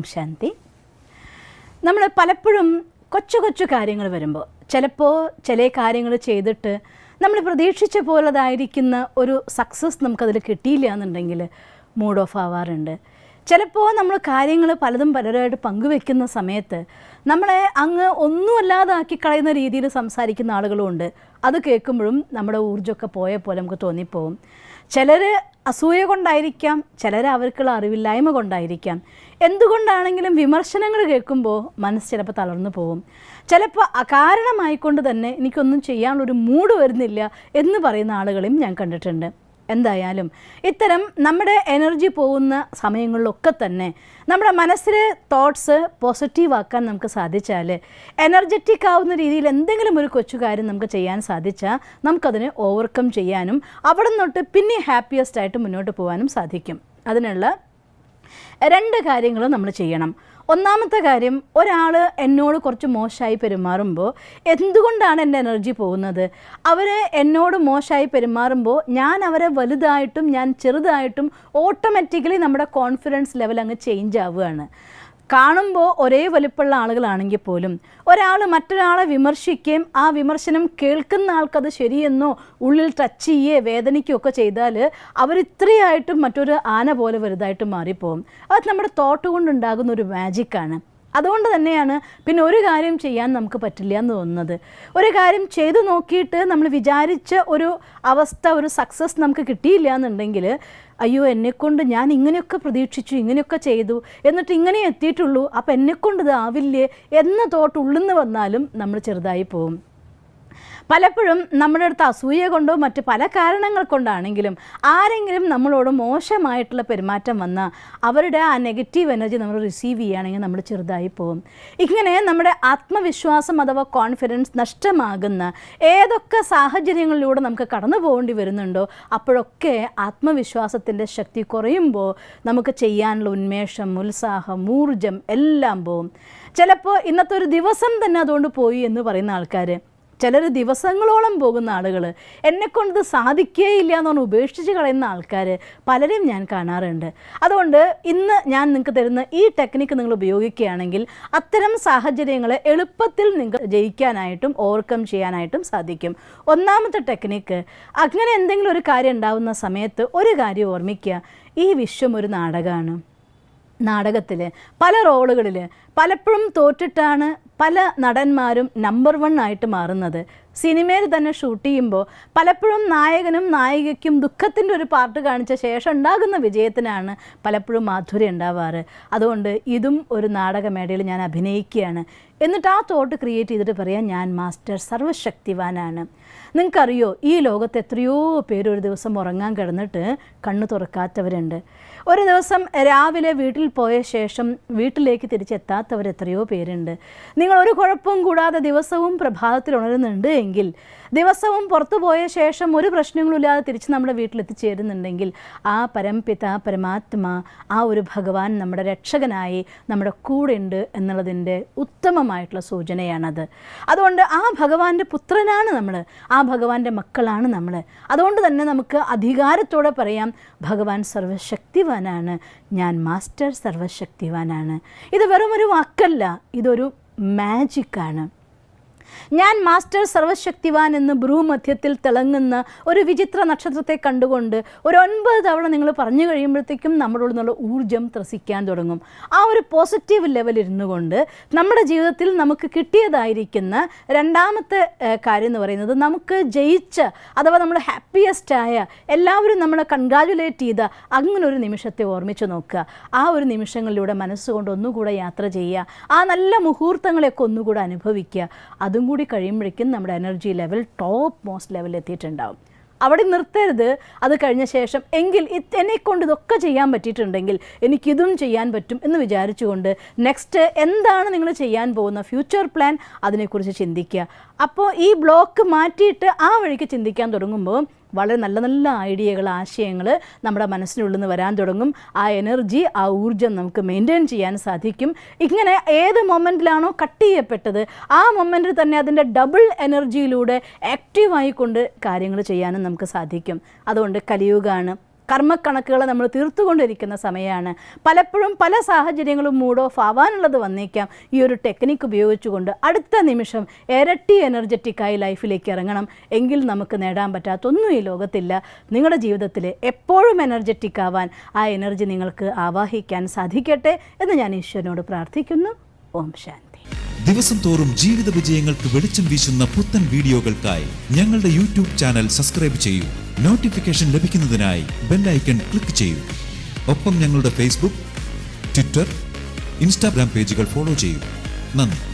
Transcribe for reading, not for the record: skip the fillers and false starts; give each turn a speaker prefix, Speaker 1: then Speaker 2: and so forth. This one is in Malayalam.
Speaker 1: ഓം ശാന്തി. നമ്മൾ പലപ്പോഴും കൊച്ചു കൊച്ചു കാര്യങ്ങൾ വരുമ്പോൾ ചിലപ്പോൾ ചില കാര്യങ്ങൾ ചെയ്തിട്ട് നമ്മൾ പ്രതീക്ഷിച്ച പോലതായിരിക്കുന്ന ഒരു സക്സസ് നമുക്കതിൽ കിട്ടിയില്ല എന്നുണ്ടെങ്കിൽ മൂഡ് ഓഫ് ആവാറുണ്ട്. ചിലപ്പോൾ നമ്മൾ കാര്യങ്ങൾ പലരുമായിട്ട് പങ്കുവെക്കുന്ന സമയത്ത് നമ്മളെ അങ്ങ് ഒന്നുമല്ലാതാക്കി കളയുന്ന രീതിയിൽ സംസാരിക്കുന്ന ആളുകളുമുണ്ട്. അത് കേൾക്കുമ്പോഴും നമ്മുടെ ഊർജ്ജമൊക്കെ പോയ പോലെ നമുക്ക് തോന്നിപ്പോവും. ചിലർ അസൂയ കൊണ്ടായിരിക്കാം, ചിലർ അവർക്കുള്ള അറിവില്ലായ്മ കൊണ്ടായിരിക്കാം. എന്തുകൊണ്ടാണെങ്കിലും വിമർശനങ്ങൾ കേൾക്കുമ്പോൾ മനസ്സ് ചിലപ്പോൾ തളർന്നു പോകും. ചിലപ്പോൾ അകാരണമായിക്കൊണ്ട് തന്നെ എനിക്കൊന്നും ചെയ്യാനുള്ളൊരു മൂഡ് വരുന്നില്ല എന്ന് പറയുന്ന ആളുകളെയും ഞാൻ കണ്ടിട്ടുണ്ട്. എന്തായാലും ഇത്തരം നമ്മുടെ എനർജി പോകുന്ന സമയങ്ങളിലൊക്കെ തന്നെ നമ്മുടെ മനസ്സിലെ തോട്ട്സ് പോസിറ്റീവ് ആക്കാൻ നമുക്ക് സാധിച്ചാൽ, എനർജറ്റിക് ആവുന്ന രീതിയിൽ എന്തെങ്കിലും ഒരു കൊച്ചു കാര്യം നമുക്ക് ചെയ്യാൻ സാധിച്ചാൽ നമുക്കതിനെ ഓവർകം ചെയ്യാനും അവിടെ നിന്നോട്ട് പിന്നെ ഹാപ്പിയസ്റ്റ് ആയിട്ട് മുന്നോട്ട് പോകാനും സാധിക്കും. അതിനുള്ള 2 കാര്യങ്ങൾ നമ്മൾ ചെയ്യണം. ഒന്നാമത്തെ കാര്യം, ഒരാൾ എന്നോട് കുറച്ച് മോശമായി പെരുമാറുമ്പോൾ എന്തുകൊണ്ടാണ് എൻ്റെ എനർജി പോകുന്നത്? അവർ എന്നോട് മോശമായി പെരുമാറുമ്പോൾ ഞാൻ അവരെ വലുതായിട്ടും ഞാൻ ചെറുതായിട്ടും ഓട്ടോമാറ്റിക്കലി നമ്മുടെ കോൺഫിഡൻസ് ലെവൽ അങ്ങ് ചേഞ്ച് ആവുകയാണ്. കാണുമ്പോൾ ഒരേ വലിപ്പമുള്ള ആളുകളാണെങ്കിൽ പോലും ഒരാൾ മറ്റൊരാളെ വിമർശിക്കുകയും ആ വിമർശനം കേൾക്കുന്ന ആൾക്കത് ശരിയെന്നോ ഉള്ളിൽ ടച്ച് ചെയ്യുകയോ വേദനിക്കുകയൊക്കെ ചെയ്താൽ അവരിത്രയായിട്ടും മറ്റൊരു ആന പോലെ വലുതായിട്ട് മാറിപ്പോകും. അത് നമ്മുടെ തോട്ട് കൊണ്ടുണ്ടാകുന്ന ഒരു മാജിക്കാണ്. അതുകൊണ്ട് തന്നെയാണ് പിന്നെ ഒരു കാര്യം ചെയ്യാൻ നമുക്ക് പറ്റില്ല എന്ന് തോന്നുന്നത്. ഒരു കാര്യം ചെയ്തു നോക്കിയിട്ട് നമ്മൾ വിചാരിച്ച ഒരു അവസ്ഥ, ഒരു സക്സസ് നമുക്ക് കിട്ടിയില്ല എന്നുണ്ടെങ്കിൽ, അയ്യോ എന്നെക്കൊണ്ട് ഞാൻ ഇങ്ങനെയൊക്കെ പ്രതീക്ഷിച്ചു, ഇങ്ങനെയൊക്കെ ചെയ്തു, എന്നിട്ട് ഇങ്ങനെ എത്തിയിട്ടുള്ളൂ, അപ്പം എന്നെക്കൊണ്ട് ഇതാവില്ലേ എന്ന തോട്ട് ഉള്ളിൽ നിന്ന് വന്നാലും നമ്മൾ ചെറുതായി പോകും. പലപ്പോഴും നമ്മുടെ അടുത്ത് അസൂയ കൊണ്ടോ മറ്റ് പല കാരണങ്ങൾ കൊണ്ടാണെങ്കിലും ആരെങ്കിലും നമ്മളോട് മോശമായിട്ടുള്ള പെരുമാറ്റം വന്നാൽ അവരുടെ ആ നെഗറ്റീവ് എനർജി നമ്മൾ റിസീവ് ചെയ്യുകയാണെങ്കിൽ നമ്മൾ ചെറുതായി പോകും. ഇങ്ങനെ നമ്മുടെ ആത്മവിശ്വാസം അഥവാ കോൺഫിഡൻസ് നഷ്ടമാകുന്ന ഏതൊക്കെ സാഹചര്യങ്ങളിലൂടെ നമുക്ക് കടന്നു പോകേണ്ടി വരുന്നുണ്ടോ അപ്പോഴൊക്കെ ആത്മവിശ്വാസത്തിൻ്റെ ശക്തി കുറയുമ്പോൾ നമുക്ക് ചെയ്യാനുള്ള ഉന്മേഷം, ഉത്സാഹം, ഊർജം എല്ലാം പോകും. ചിലപ്പോൾ ഇന്നത്തെ ഒരു ദിവസം തന്നെ അതുകൊണ്ട് പോയി എന്ന് പറയുന്ന ആൾക്കാർ, ചിലർ ദിവസങ്ങളോളം പോകുന്ന ആളുകൾ, എന്നെക്കൊണ്ട് സാധിക്കുകയില്ല എന്ന് പറഞ്ഞ് ഉപേക്ഷിച്ച് കളയുന്ന ആൾക്കാർ പലരെയും ഞാൻ കാണാറുണ്ട്. അതുകൊണ്ട് ഇന്ന് ഞാൻ നിങ്ങൾക്ക് തരുന്ന ഈ ടെക്നിക്ക് നിങ്ങൾ ഉപയോഗിക്കുകയാണെങ്കിൽ അത്തരം സാഹചര്യങ്ങളെ എളുപ്പത്തിൽ നിങ്ങൾക്ക് ജയിക്കാനായിട്ടും ഓവർകം ചെയ്യാനായിട്ടും സാധിക്കും. ഒന്നാമത്തെ ടെക്നിക്ക്, അങ്ങനെ എന്തെങ്കിലും ഒരു കാര്യം ഉണ്ടാകുന്ന സമയത്ത് ഒരു കാര്യം ഓർമ്മിക്കുക, ഈ വിശ്വം ഒരു നാടകമാണ്. നാടകത്തിൽ പല റോളുകളിൽ പലപ്പോഴും തോറ്റിട്ടാണ് പല നടന്മാരും നമ്പർ 1 ആയിട്ട് മാറുന്നത്. സിനിമയിൽ തന്നെ ഷൂട്ട് ചെയ്യുമ്പോൾ പലപ്പോഴും നായകനും നായികയ്ക്കും ദുഃഖത്തിൻ്റെ ഒരു പാർട്ട് കാണിച്ച ശേഷം ഉണ്ടാകുന്ന വിജയത്തിനാണ് പലപ്പോഴും മാധുര്യം ഉണ്ടാവാറ്. അതുകൊണ്ട് ഇതും ഒരു നാടകമേടയിൽ ഞാൻ അഭിനയിക്കുകയാണ് എന്നിട്ട് ആ തോട്ട് ക്രിയേറ്റ് ചെയ്തിട്ട് പറയാം, ഞാൻ മാസ്റ്റർ സർവശക്തിവാനാണ്. നിങ്ങൾക്കറിയോ, ഈ ലോകത്ത് എത്രയോ പേര് ഒരു ദിവസം ഉറങ്ങാൻ കിടന്നിട്ട് കണ്ണു തുറക്കാത്തവരുണ്ട്. ഒരു ദിവസം രാവിലെ വീട്ടിൽ പോയ ശേഷം വീട്ടിലേക്ക് തിരിച്ചെത്താത്തവർ എത്രയോ പേരുണ്ട്. നിങ്ങൾ ഒരു കുഴപ്പവും കൂടാതെ ദിവസവും പ്രഭാതത്തിൽ ഉണരുന്നുണ്ട് എങ്കിൽ, ദിവസവും പുറത്തു പോയ ശേഷം ഒരു പ്രശ്നങ്ങളില്ലാതെ തിരിച്ച് നമ്മുടെ വീട്ടിലെത്തിച്ചേരുന്നുണ്ടെങ്കിൽ ആ പരംപിത പരമാത്മാ, ആ ഒരു ഭഗവാൻ നമ്മുടെ രക്ഷകനായി നമ്മുടെ കൂടെ ഉണ്ട് എന്നുള്ളതിൻ്റെ ഉത്തമമായിട്ടുള്ള സൂചനയാണത്. അതുകൊണ്ട് ആ ഭഗവാന്റെ പുത്രനാണ് നമ്മൾ, ആ ഭഗവാന്റെ മക്കളാണ് നമ്മൾ. അതുകൊണ്ട് തന്നെ നമുക്ക് അധികാരത്തോടെ പറയാം, ഭഗവാൻ സർവശക്തിവാനാണ്, ഞാൻ മാസ്റ്റർ സർവശക്തിവാനാണ്. ഇത് വെറും ഒരു വാക്കല്ല, ഇതൊരു മാജിക്കാണ്. ഞാൻ മാസ്റ്റർ സർവശക്തിവാൻ എന്ന് ഭ്രൂമധ്യത്തിൽ തിളങ്ങുന്ന ഒരു വിചിത്ര നക്ഷത്രത്തെ കണ്ടുകൊണ്ട് ഒരു 9 തവണ നിങ്ങൾ പറഞ്ഞു കഴിയുമ്പോഴത്തേക്കും നമ്മുടെ ഉള്ളിൽ നിന്നുള്ള ഊർജ്ജം ത്രസിക്കാൻ തുടങ്ങും. ആ ഒരു പോസിറ്റീവ് ലെവലിൽ ഇരുന്നു കൊണ്ട് നമ്മുടെ ജീവിതത്തിൽ നമുക്ക് കിട്ടിയതായിരിക്കുന്ന രണ്ടാമത്തെ കാര്യം എന്ന് പറയുന്നത്, നമുക്ക് ജയിച്ച അഥവാ നമ്മൾ ഹാപ്പിയസ്റ്റായ, എല്ലാവരും നമ്മളെ കൺഗ്രാജുലേറ്റ് ചെയ്ത അങ്ങനെ ഒരു നിമിഷത്തെ ഓർമ്മിച്ച് നോക്കുക. ആ ഒരു നിമിഷങ്ങളിലൂടെ മനസ്സുകൊണ്ട് ഒന്നുകൂടെ യാത്ര ചെയ്യുക, ആ നല്ല മുഹൂർത്തങ്ങളെയൊക്കെ ഒന്നുകൂടെ അനുഭവിക്കുക. അതും കൂടി കഴിയുമ്പോഴേക്കും നമ്മുടെ എനർജി ലെവൽ ടോപ്പ് മോസ്റ്റ് ലെവലിൽ എത്തിയിട്ടുണ്ടാവും. അവിടെ നിർത്തരുത്. അത് കഴിഞ്ഞ ശേഷം എങ്കിൽ എന്നെക്കൊണ്ട് ഇതൊക്കെ ചെയ്യാൻ പറ്റിയിട്ടുണ്ടെങ്കിൽ എനിക്കിതും ചെയ്യാൻ പറ്റും എന്ന് വിചാരിച്ചുകൊണ്ട് നെക്സ്റ്റ് എന്താണ് നിങ്ങൾ ചെയ്യാൻ പോകുന്ന ഫ്യൂച്ചർ പ്ലാൻ, അതിനെക്കുറിച്ച് ചിന്തിക്കുക. അപ്പോൾ ഈ ബ്ലോക്ക് മാറ്റിയിട്ട് ആ വഴിക്ക് ചിന്തിക്കാൻ തുടങ്ങുമ്പോൾ വളരെ നല്ല നല്ല ഐഡിയകൾ, ആശയങ്ങൾ നമ്മുടെ മനസ്സിനുള്ളിൽ നിന്ന് വരാൻ തുടങ്ങും. ആ എനർജി, ആ ഊർജ്ജം നമുക്ക് മെയിൻറ്റെയിൻ ചെയ്യാൻ സാധിക്കും. ഇങ്ങനെ ഏത് മൊമെൻറ്റിലാണോ കട്ട് ചെയ്യപ്പെട്ടത് ആ മൊമെൻറ്റിൽ തന്നെ അതിൻ്റെ ഡബിൾ എനർജിയിലൂടെ ആക്റ്റീവായിക്കൊണ്ട് കാര്യങ്ങൾ ചെയ്യാനും നമുക്ക് സാധിക്കും. അതുകൊണ്ട് കലിയുഗമാണ്, കർമ്മക്കണക്കുകളെ നമ്മൾ തീർത്തുകൊണ്ടിരിക്കുന്ന സമയമാണ്. പലപ്പോഴും പല സാഹചര്യങ്ങളും മൂഡ് ഓഫ് ആവാനുള്ളത് വന്നേക്കാം. ഈ ഒരു ടെക്നിക്ക് ഉപയോഗിച്ചുകൊണ്ട് അടുത്ത നിമിഷം ഇരട്ടി എനർജറ്റിക്കായി ലൈഫിലേക്ക് ഇറങ്ങണം. എങ്കിൽ നമുക്ക് നേടാൻ പറ്റാത്തൊന്നും ഈ ലോകത്തില്ല. നിങ്ങളുടെ ജീവിതത്തിൽ എപ്പോഴും എനർജറ്റിക് ആവാൻ ആ എനർജി നിങ്ങൾക്ക് ആവാഹിക്കാൻ സാധിക്കട്ടെ എന്ന് ഞാൻ ഈശ്വരനോട് പ്രാർത്ഥിക്കുന്നു. ഓം ശാന്തി.
Speaker 2: ദിവസം തോറും ജീവിത വിജയങ്ങൾക്ക് വെളിച്ചം വീശുന്ന പുത്തൻ വീഡിയോകൾക്കായി ഞങ്ങളുടെ യൂട്യൂബ് ചാനൽ സബ്സ്ക്രൈബ് ചെയ്യൂ. നോട്ടിഫിക്കേഷൻ ലഭിക്കുന്നതിനായി ബെൽ ഐക്കൺ ക്ലിക്ക് ചെയ്യൂ. ഒപ്പം ഞങ്ങളുടെ ഫേസ്ബുക്ക്, ട്വിറ്റർ, ഇൻസ്റ്റാഗ്രാം പേജുകൾ ഫോളോ ചെയ്യൂ. നന്ദി.